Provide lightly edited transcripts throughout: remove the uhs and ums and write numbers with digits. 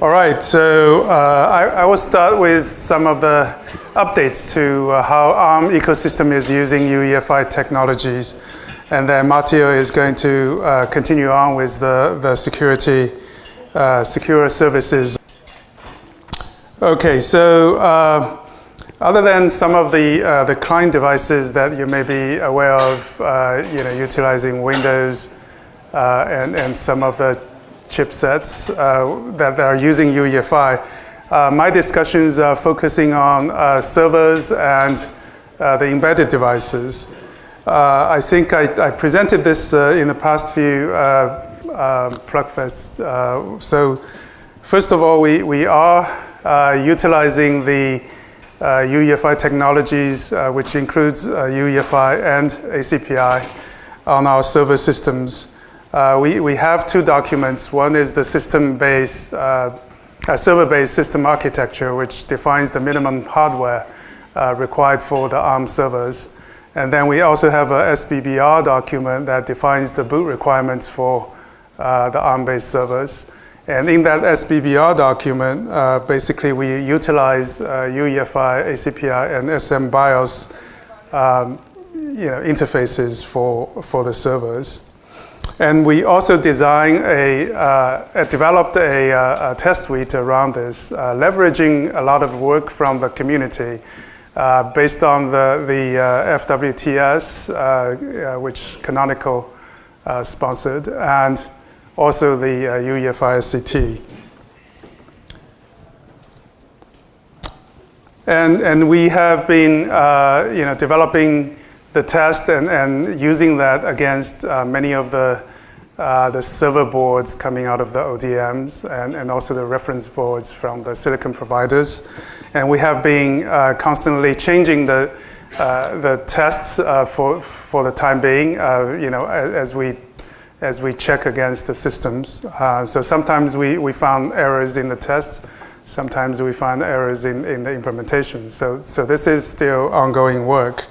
All right, so I will start with some of the updates to how ARM ecosystem is using UEFI technologies. And then Matteo is going to continue on with the security, secure services. Okay, so other than some of the client devices that you may be aware of, utilizing Windows and some of the chipsets that are using UEFI, my discussions are focusing on servers and the embedded devices. I think I presented this in the past few PlugFests. So first of all, we are utilizing the UEFI technologies, which includes UEFI and ACPI on our server systems. We have two documents. One is the system-based, server-based system architecture, which defines the minimum hardware required for the ARM servers. And then we also have a SBBR document that defines the boot requirements for the ARM-based servers. And in that SBBR document, basically we utilize UEFI, ACPI, and SM BIOS interfaces for the servers. And we also developed a test suite around this, leveraging a lot of work from the community based on the FWTS, which Canonical sponsored, and also the UEFI SCT. And we have been developing the test and using that against many of the server boards coming out of the ODMs and also the reference boards from the silicon providers. And we have been constantly changing the tests for the time being, as we check against the systems. So sometimes we found errors in the test, sometimes we find errors in the implementation. So this is still ongoing work.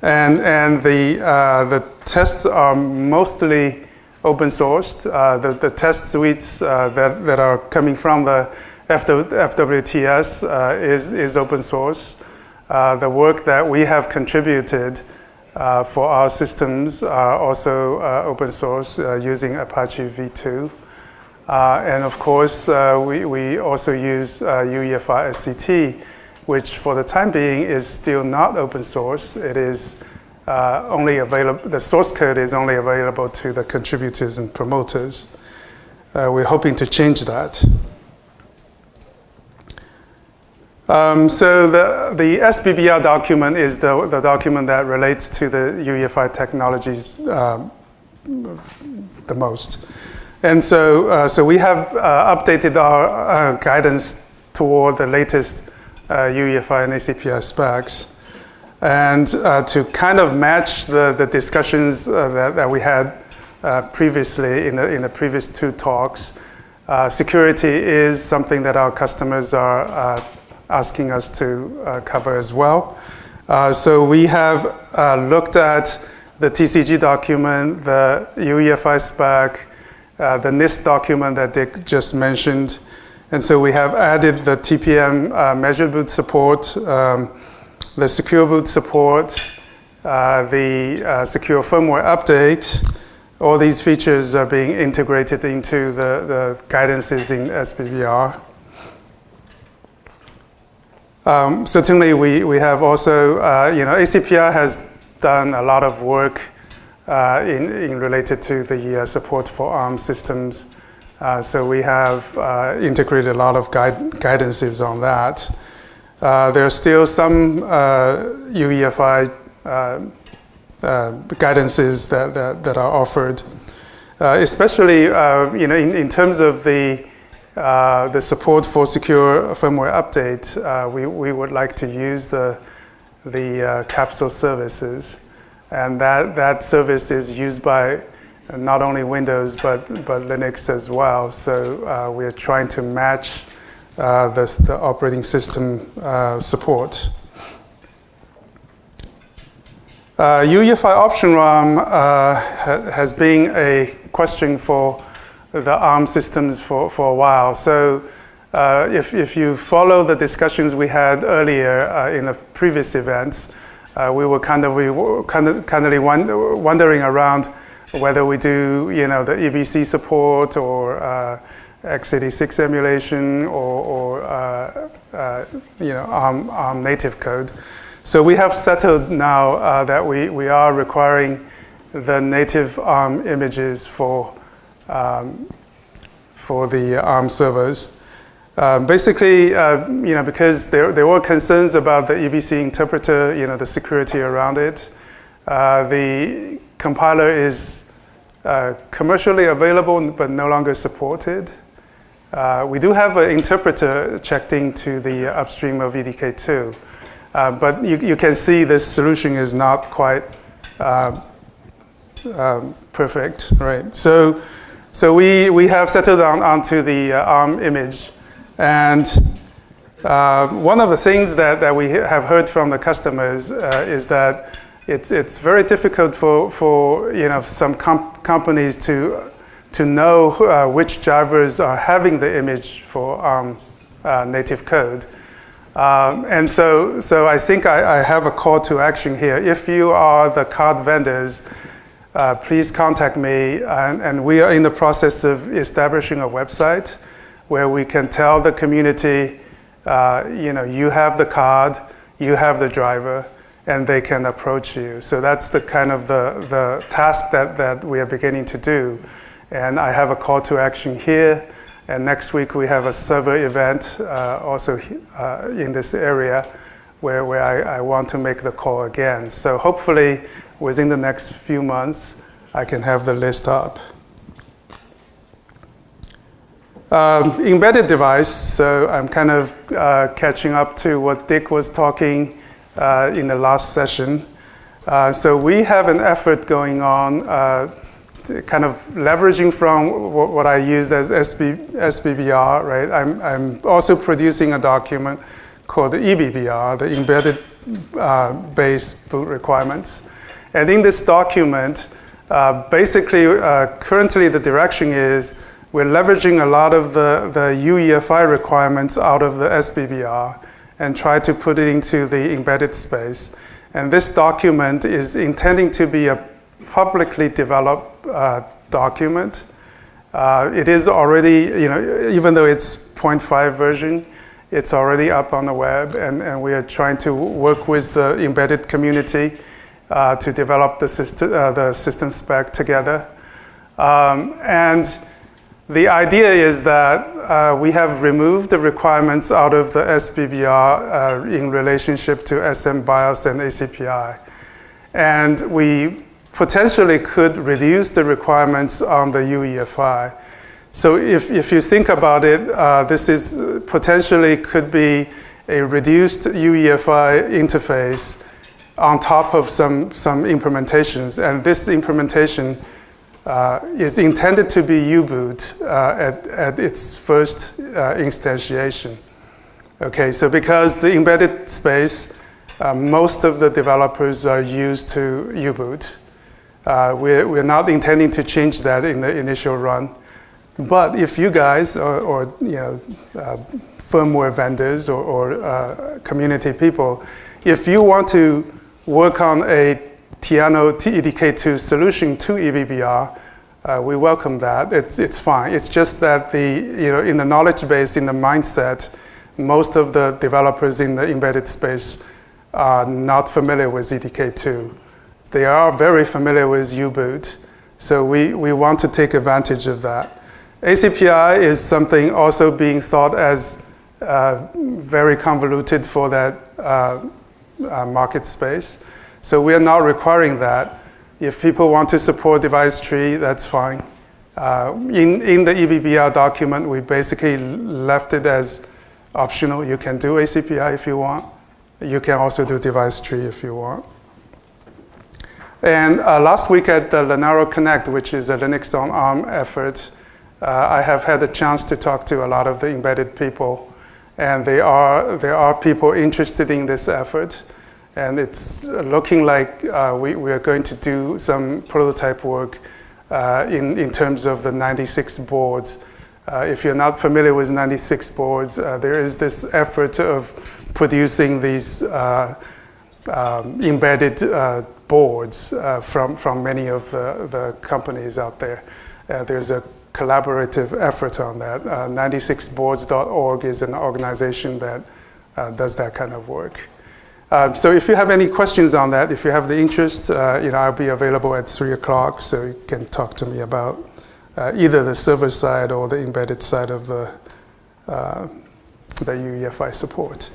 And the tests are mostly open sourced. The test suites that are coming from the FWTS is open source. The work that we have contributed for our systems are also open source using Apache V2. And of course, we also use UEFI SCT, which for the time being is still not open source. It is only available, the source code is only available to the contributors and promoters. We're hoping to change that. So the SBBR document is the document that relates to the UEFI technologies the most. And so we have updated our guidance toward the latest UEFI and ACPI specs. And to kind of match the discussions that we had previously in the previous two talks, security is something that our customers are asking us to cover as well. So we have looked at the TCG document, the UEFI spec, the NIST document that Dick just mentioned. And so we have added the TPM measured boot support, the secure boot support, the secure firmware update. All these features are being integrated into the guidances in SBBR. Certainly, we have also, ACPI has done a lot of work in related to the support for ARM systems. So we have integrated a lot of guidances on that. There are still some UEFI guidances that are offered, especially in terms of the support for secure firmware update. We would like to use the capsule services, and that service is used by not only Windows but Linux as well. So we are trying to match the operating system support. UEFI option ROM has been a question for the ARM systems for a while. So If you follow the discussions we had earlier in the previous events, we were kind of wondering around whether we do, the EBC support or x86 emulation or ARM native code. So we have settled now that we are requiring the native ARM images for the ARM servers. Basically, because there were concerns about the EBC interpreter, the security around it. The compiler is commercially available but no longer supported. We do have an interpreter checked into the upstream of EDK2, but you can see this solution is not quite perfect, right? So we have settled onto the ARM image. And one of the things that we have heard from the customers is that it's very difficult for some companies to know which drivers are having the image for ARM native code. And so I think I have a call to action here. If you are the card vendors, please contact me, and we are in the process of establishing a website where we can tell the community, you have the card, you have the driver, and they can approach you. So that's the kind of the task that we are beginning to do. And I have a call to action here. And next week we have a server event also in this area where I want to make the call again. So hopefully within the next few months, I can have the list up. Embedded device, so I'm kind of catching up to what Dick was talking in the last session. So we have an effort going on, kind of leveraging from what I used as SBBR, right? I'm also producing a document called the EBBR, the Embedded Base Boot Requirements. And in this document, basically, currently the direction is we're leveraging a lot of the UEFI requirements out of the SBBR and try to put it into the embedded space. And this document is intending to be a publicly developed document. It is already, even though it's 0.5 version, it's already up on the web, and we are trying to work with the embedded community to develop the system spec together. And the idea is that we have removed the requirements out of the SBBR in relationship to SM BIOS and ACPI. And we potentially could reduce the requirements on the UEFI. So if you think about it, this is potentially could be a reduced UEFI interface on top of some implementations. And this implementation is intended to be U-boot at its first instantiation. Okay, so because the embedded space, most of the developers are used to U-boot. We're not intending to change that in the initial run. But if you guys or firmware vendors or community people, if you want to work on a Tiano TEDK2 solution to EBBR, we welcome that. It's fine. It's just that in the knowledge base, in the mindset, most of the developers in the embedded space are not familiar with EDK2. They are very familiar with U-boot, so we want to take advantage of that. ACPI is something also being thought as very convoluted for that market space. So we are not requiring that. If people want to support device tree, that's fine. In the EBBR document, we basically left it as optional. You can do ACPI if you want. You can also do device tree if you want. And last week at the Lenaro Connect, which is a Linux on ARM effort, I have had a chance to talk to a lot of the embedded people. And there are people interested in this effort. And it's looking like we are going to do some prototype work in terms of the 96 boards If you're not familiar with 96 boards, there is this effort of producing these embedded boards from many of the companies out there. There's a collaborative effort on that. 96boards.org is an organization that does that kind of work. So if you have any questions on that, if you have the interest, I'll be available at 3 o'clock, so you can talk to me about either the server side or the embedded side of the UEFI support.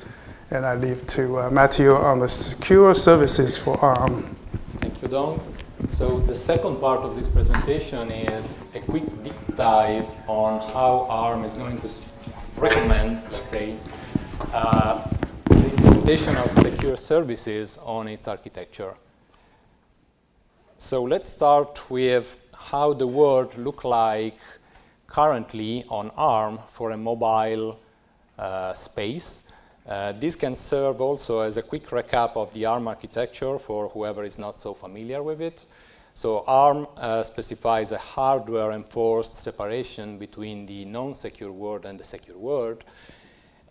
And I leave to Matteo on the secure services for ARM. Thank you, Don. So the second part of this presentation is a quick deep dive on how ARM is going to recommend, let's say, the implementation of secure services on its architecture. So let's start with how the world looks like currently on ARM for a mobile space. This can serve also as a quick recap of the ARM architecture for whoever is not so familiar with it. So ARM specifies a hardware-enforced separation between the non-secure world and the secure world.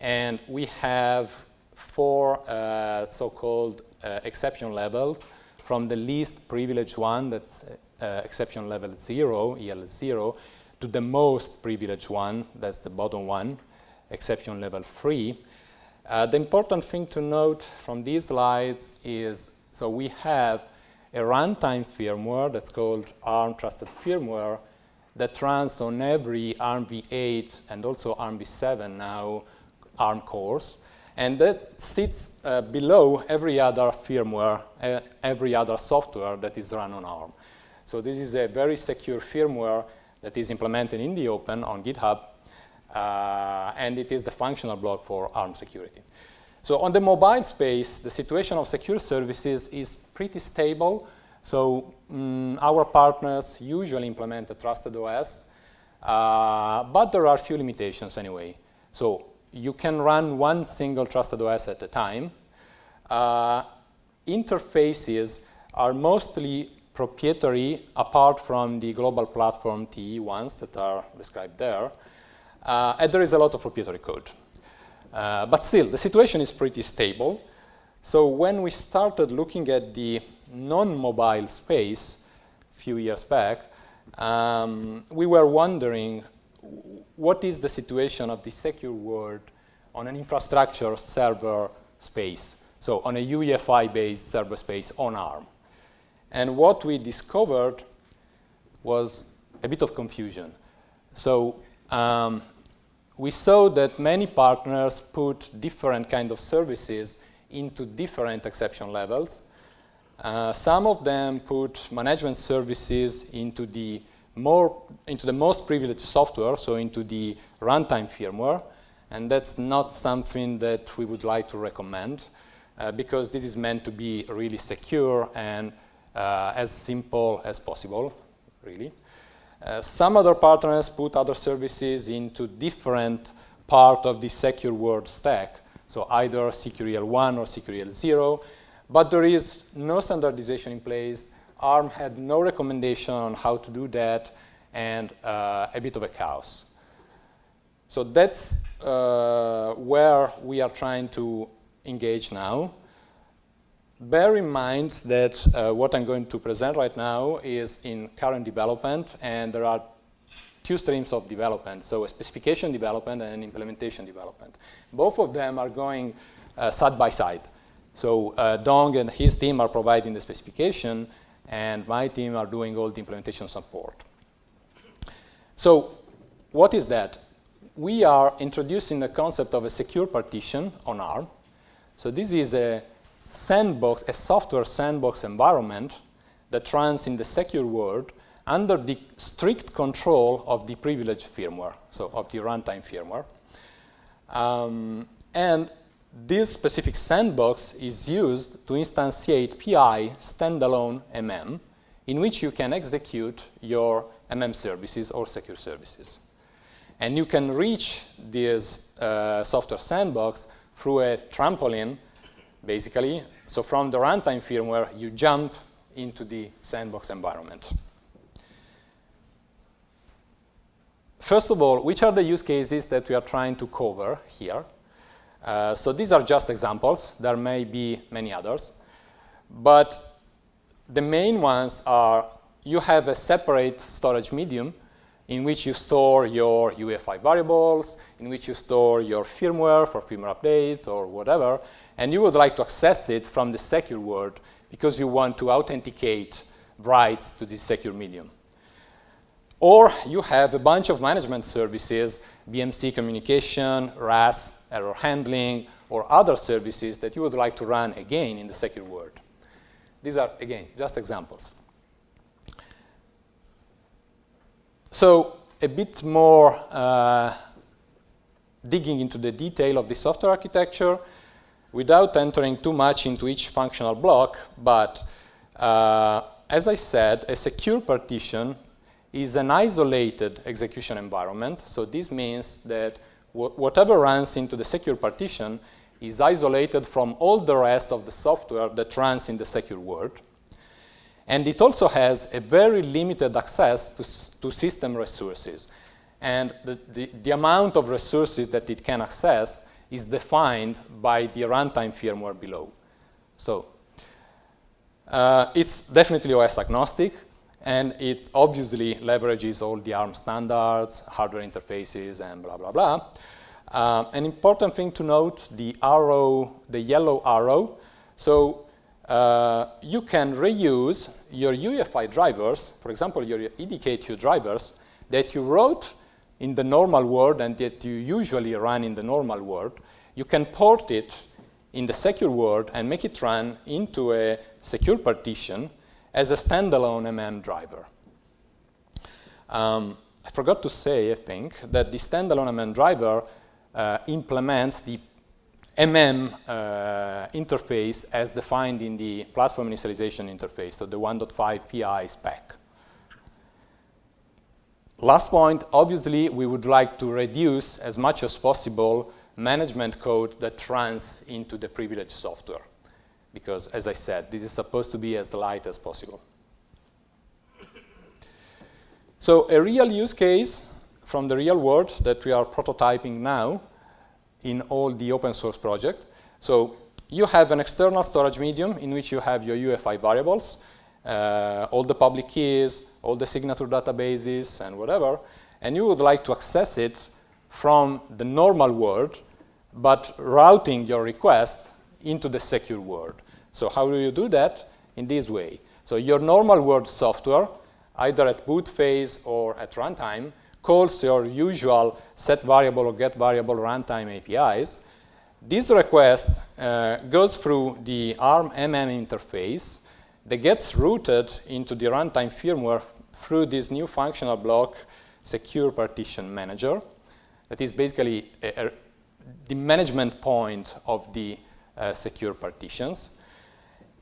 And we have 4 so-called exception levels, from the least privileged one, that's exception level 0, EL0, to the most privileged one, that's the bottom one, exception level 3. The important thing to note from these slides is, so we have a runtime firmware that's called ARM Trusted Firmware that runs on every ARM v8 and also ARM v7 now ARM cores. And that sits below every other firmware, every other software that is run on ARM. So this is a very secure firmware that is implemented in the open on GitHub, and it is the functional block for ARM security. So on the mobile space, the situation of secure services is pretty stable. So our partners usually implement a trusted OS, but there are a few limitations anyway. So you can run one single trusted OS at a time. Interfaces are mostly proprietary apart from the global platform TE ones that are described there. And there is a lot of proprietary code. But still, the situation is pretty stable. So when we started looking at the non-mobile space a few years back, we were wondering what is the situation of the secure world on an infrastructure server space, so on a UEFI-based server space on ARM. And what we discovered was a bit of confusion. So we saw that many partners put different kind of services into different exception levels. Some of them put management services into the most privileged software, so into the runtime firmware, and that's not something that we would like to recommend because this is meant to be really secure and as simple as possible, really. Some other partners put other services into different part of the secure world stack, so either SecureL1 or SecureL0, but there is no standardization in place. ARM had no recommendation on how to do that, and a bit of a chaos. So that's where we are trying to engage now. Bear in mind that what I'm going to present right now is in current development, and there are 2 streams of development, so a specification development and an implementation development. Both of them are going side by side. So Dong and his team are providing the specification, and my team are doing all the implementation support. So what is that? We are introducing the concept of a secure partition on ARM. So this is a sandbox, a software sandbox environment that runs in the secure world under the strict control of the privileged firmware, so of the runtime firmware. And this specific sandbox is used to instantiate PI standalone MM, in which you can execute your MM services or secure services. And you can reach this software sandbox through a trampoline, basically. So from the runtime firmware, you jump into the sandbox environment. first of all, which are the use cases that we are trying to cover here? So these are just examples. There may be many others. But the main ones are you have a separate storage medium in which you store your UEFI variables, in which you store your firmware for firmware update or whatever, and you would like to access it from the secure world because you want to authenticate writes to this secure medium. Or you have a bunch of management services, BMC communication, RAS, error handling, or other services that you would like to run again in the secure world. These are, again, just examples. So a bit more digging into the detail of the software architecture without entering too much into each functional block, but as I said, a secure partition is an isolated execution environment. So this means that whatever runs into the secure partition is isolated from all the rest of the software that runs in the secure world. And it also has a very limited access to system resources. And the amount of resources that it can access is defined by the runtime firmware below. So it's definitely OS agnostic, and it obviously leverages all the ARM standards, hardware interfaces, and blah, blah, blah. An important thing to note, the arrow, the yellow arrow. So you can reuse your UEFI drivers, for example, your EDK2 drivers that you wrote in the normal world and that you usually run in the normal world. You can port it in the secure world and make it run into a secure partition as a standalone MM driver. I forgot to say, I think, that the standalone MM driver implements the MM interface as defined in the platform initialization interface, so the 1.5 PI spec. Last point, obviously, we would like to reduce as much as possible management code that runs into the privileged software, because, as I said, this is supposed to be as light as possible. So a real use case from the real world that we are prototyping now in all the open source project. So you have an external storage medium in which you have your UEFI variables, all the public keys, all the signature databases, and whatever, and you would like to access it from the normal world, but routing your request into the secure world. So how do you do that? In this way. So your normal world software, either at boot phase or at runtime, calls your usual set variable or get variable runtime APIs. This request goes through the ARM MM interface that gets routed into the runtime firmware through this new functional block, Secure Partition Manager. That is basically the management point of the secure partitions.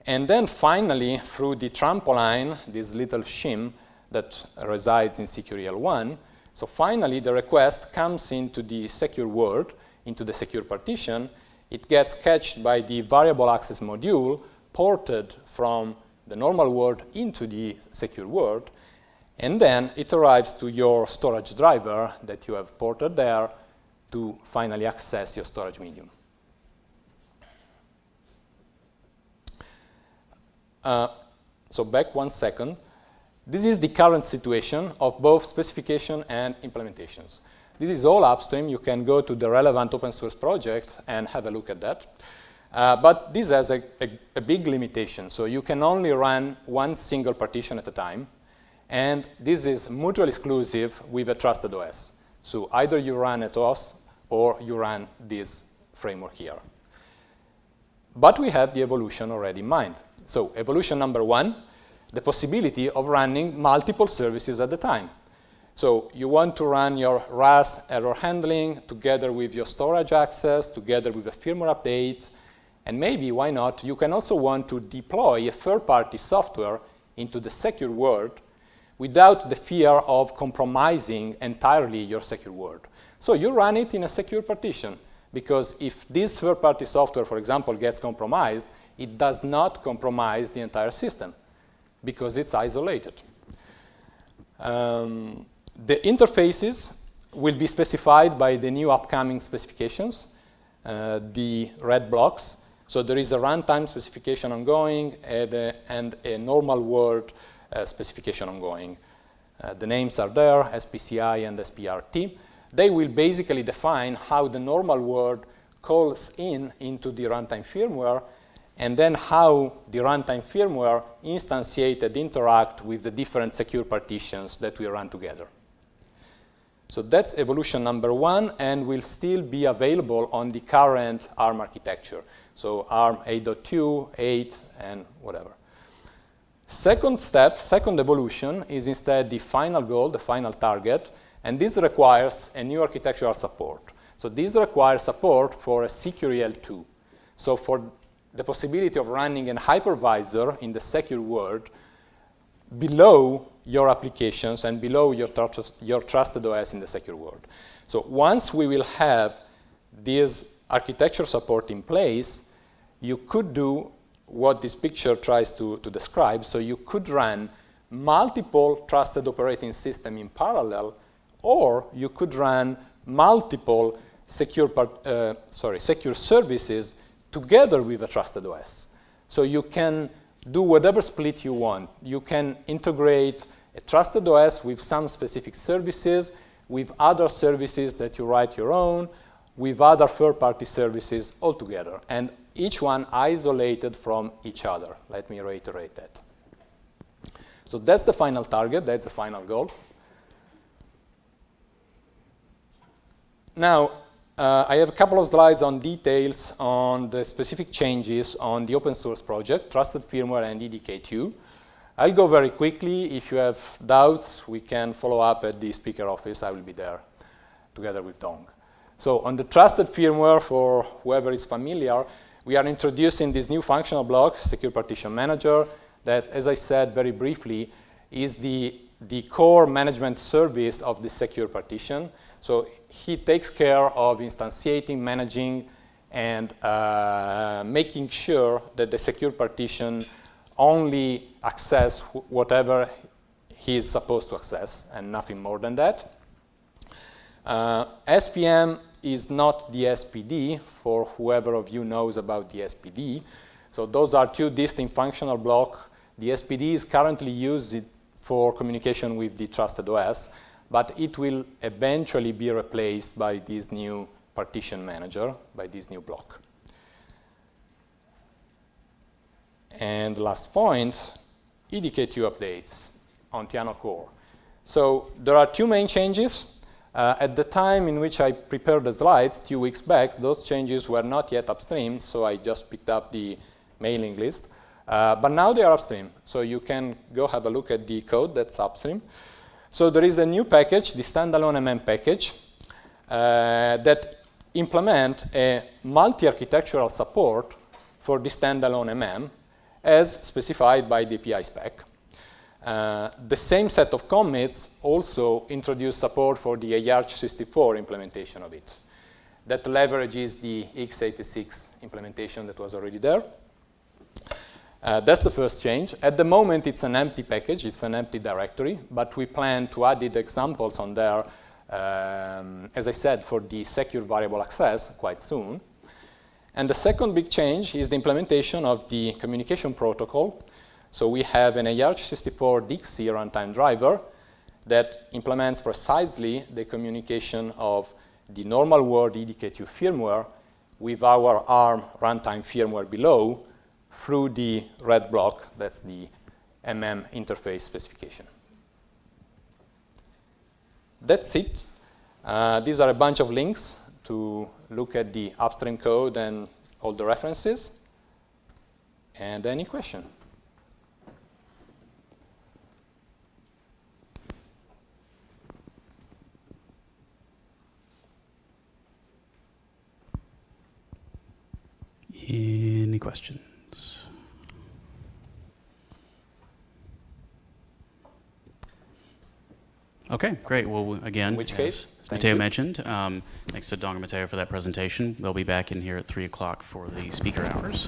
And then finally, through the trampoline, this little shim that resides in SecureL1, so finally the request comes into the secure world, into the secure partition. It gets cached by the variable access module, ported from the normal world into the secure world, and then it arrives to your storage driver that you have ported there to finally access your storage medium. So back 1 second. This is the current situation of both specification and implementations. This is all upstream. You can go to the relevant open source project and have a look at that. But this has a big limitation. So you can only run one single partition at a time. And this is mutually exclusive with a trusted OS. So either you run at OS or you run this framework here. But we have the evolution already in mind. So evolution number 1, the possibility of running multiple services at a time. So you want to run your RAS error handling together with your storage access, together with a firmware update, and maybe, why not, you can also want to deploy a third-party software into the secure world without the fear of compromising entirely your secure world. So you run it in a secure partition, because if this third-party software, for example, gets compromised, it does not compromise the entire system, because it's isolated. The interfaces will be specified by the new upcoming specifications, the red blocks. So there is a runtime specification ongoing and a normal world specification ongoing. The names are there, SPCI and SPRT. They will basically define how the normal world calls into the runtime firmware, and then how the runtime firmware instantiated interact with the different secure partitions that we run together. So that's evolution number 1, and will still be available on the current ARM architecture. So ARM 8.2, 8, and whatever. Second step, second evolution, is instead the final goal, the final target, and this requires a new architectural support. So this requires support for a CQRL2. So for the possibility of running a hypervisor in the secure world below your applications and below your trusted OS in the secure world. So once we will have this architecture support in place, you could do what this picture tries to describe. So you could run multiple trusted operating systems in parallel, or you could run multiple secure services together with a trusted OS. So you can do whatever split you want. You can integrate a trusted OS with some specific services, with other services that you write your own, with other third-party services altogether, and each one isolated from each other. Let me reiterate that. So that's the final target, that's the final goal. Now, I have a couple of slides on details on the specific changes on the open source project, Trusted Firmware and EDK2. I'll go very quickly. If you have doubts, we can follow up at the speaker office. I will be there together with Dong. So on the Trusted Firmware, for whoever is familiar, we are introducing this new functional block, Secure Partition Manager, that, as I said very briefly, is the core management service of the secure partition. So he takes care of instantiating, managing, and making sure that the secure partition only access whatever he is supposed to access, and nothing more than that. SPM is not the SPD, for whoever of you knows about the SPD. So those are two distinct functional blocks. The SPD is currently used for communication with the trusted OS, but it will eventually be replaced by this new partition manager, by this new block. And the last point, EDK2 updates on Tiano Core. So there are two main changes. At the time in which I prepared the slides, 2 weeks back, those changes were not yet upstream, so I just picked up the mailing list. But now they are upstream, so you can go have a look at the code that's upstream. So there is a new package, the standalone MM package, that implement a multi-architectural support for the standalone MM as specified by the API spec. The same set of commits also introduce support for the AArch64 implementation of it. That leverages the x86 implementation that was already there. That's the first change. At the moment, it's an empty package, it's an empty directory, but we plan to add the examples on there, as I said, for the secure variable access quite soon. And the second big change is the implementation of the communication protocol. So we have an AArch64 Dixie runtime driver that implements precisely the communication of the normal world EDK2 firmware with our ARM runtime firmware below through the red block, that's the MM interface specification. That's it. These are a bunch of links to look at the upstream code and all the references. And any question? Any questions? Okay, great. Well, again, in which case, as Matteo mentioned, thanks to Dong and Matteo for that presentation. They'll be back in here at 3 o'clock for the speaker hours.